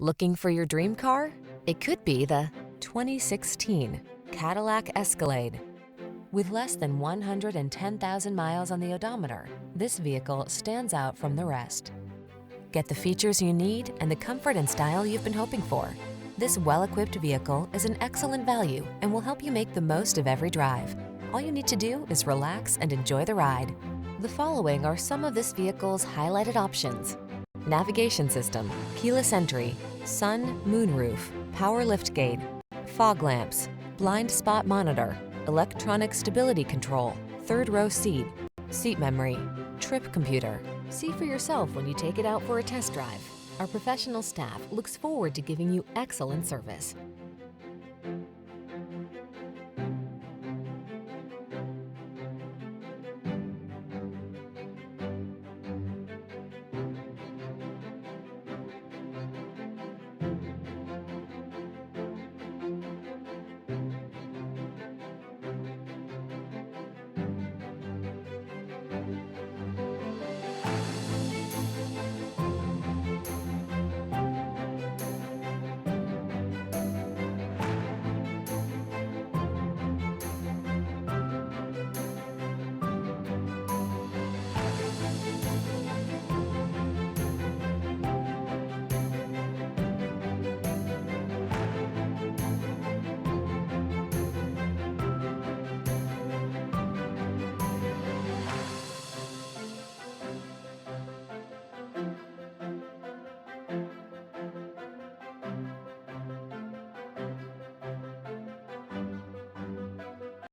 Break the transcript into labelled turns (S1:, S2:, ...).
S1: Looking for your dream car? It could be the 2016 Cadillac Escalade. With less than 110,000 miles on the odometer, this vehicle stands out from the rest. Get the features you need and the comfort and style you've been hoping for. This well-equipped vehicle is an excellent value and will help you make the most of every drive. All you need to do is relax and enjoy the ride. The following are some of this vehicle's highlighted options: navigation system, keyless entry, sun, moonroof, power liftgate, fog lamps, blind spot monitor, electronic stability control, third row seat, seat memory, trip computer. See for yourself when you take it out for a test drive. Our professional staff looks forward to giving you excellent service.